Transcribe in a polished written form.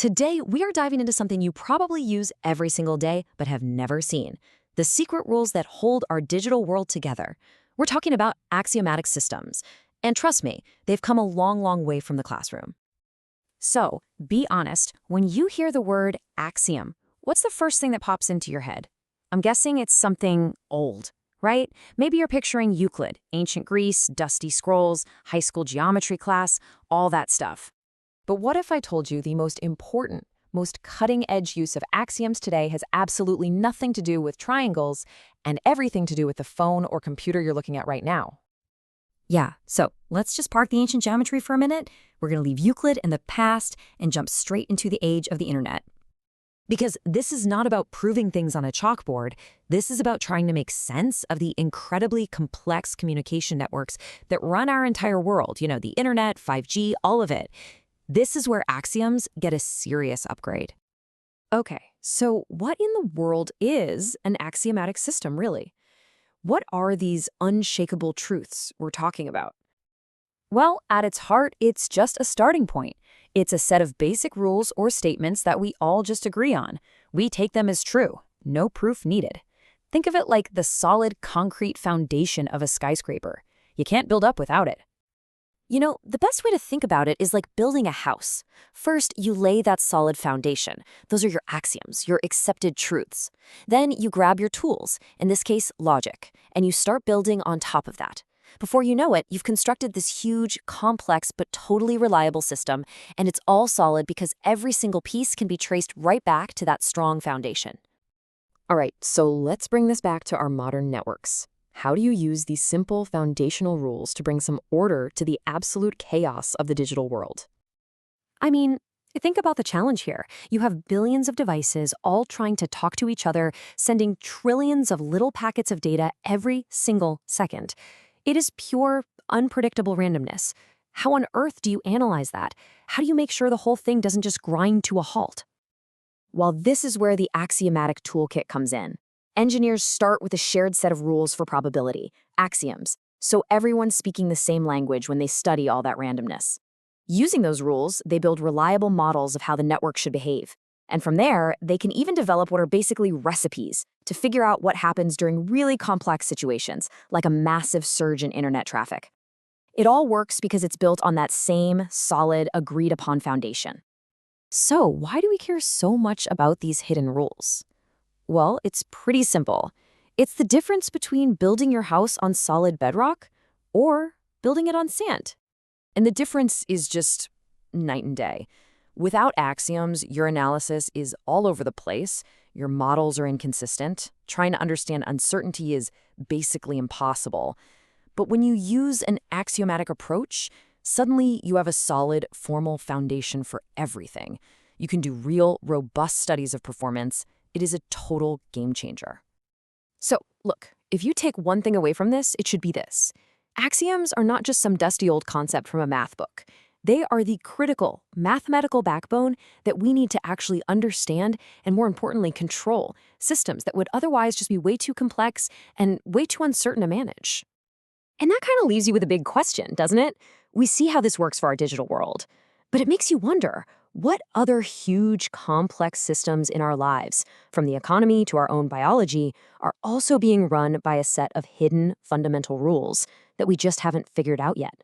Today, we are diving into something you probably use every single day but have never seen: the secret rules that hold our digital world together. We're talking about axiomatic systems. And trust me, they've come a long, long way from the classroom. So, be honest, when you hear the word axiom, what's the first thing that pops into your head? I'm guessing it's something old, right? Maybe you're picturing Euclid, ancient Greece, dusty scrolls, high school geometry class, all that stuff. But what if I told you the most important, most cutting-edge use of axioms today has absolutely nothing to do with triangles and everything to do with the phone or computer you're looking at right now? Yeah, so let's just park the ancient geometry for a minute. We're going to leave Euclid in the past and jump straight into the age of the internet. Because this is not about proving things on a chalkboard. This is about trying to make sense of the incredibly complex communication networks that run our entire world. You know, the internet, 5G, all of it. This is where axioms get a serious upgrade. Okay, so what in the world is an axiomatic system, really? What are these unshakable truths we're talking about? Well, at its heart, it's just a starting point. It's a set of basic rules or statements that we all just agree on. We take them as true, no proof needed. Think of it like the solid concrete foundation of a skyscraper. You can't build up without it. You know, the best way to think about it is like building a house. First, you lay that solid foundation. Those are your axioms, your accepted truths. Then you grab your tools, in this case, logic, and you start building on top of that. Before you know it, you've constructed this huge, complex, but totally reliable system, and it's all solid because every single piece can be traced right back to that strong foundation. All right, so let's bring this back to our modern networks. How do you use these simple foundational rules to bring some order to the absolute chaos of the digital world? I mean, think about the challenge here. You have billions of devices all trying to talk to each other, sending trillions of little packets of data every single second. It is pure, unpredictable randomness. How on earth do you analyze that? How do you make sure the whole thing doesn't just grind to a halt? Well, this is where the axiomatic toolkit comes in. Engineers start with a shared set of rules for probability, axioms, so everyone's speaking the same language when they study all that randomness. Using those rules, they build reliable models of how the network should behave. And from there, they can even develop what are basically recipes to figure out what happens during really complex situations, like a massive surge in internet traffic. It all works because it's built on that same, solid, agreed-upon foundation. So why do we care so much about these hidden rules? Well, it's pretty simple. It's the difference between building your house on solid bedrock or building it on sand. And the difference is just night and day. Without axioms, your analysis is all over the place, your models are inconsistent, trying to understand uncertainty is basically impossible. But when you use an axiomatic approach, suddenly you have a solid, formal foundation for everything. You can do real, robust studies of performance. It is a total game changer. So, look, if you take one thing away from this, it should be this. Axioms are not just some dusty old concept from a math book. They are the critical, mathematical backbone that we need to actually understand and, more importantly, control systems that would otherwise just be way too complex and way too uncertain to manage. And that kind of leaves you with a big question, doesn't it? We see how this works for our digital world, but it makes you wonder, what other huge, complex systems in our lives, from the economy to our own biology, are also being run by a set of hidden, fundamental rules that we just haven't figured out yet?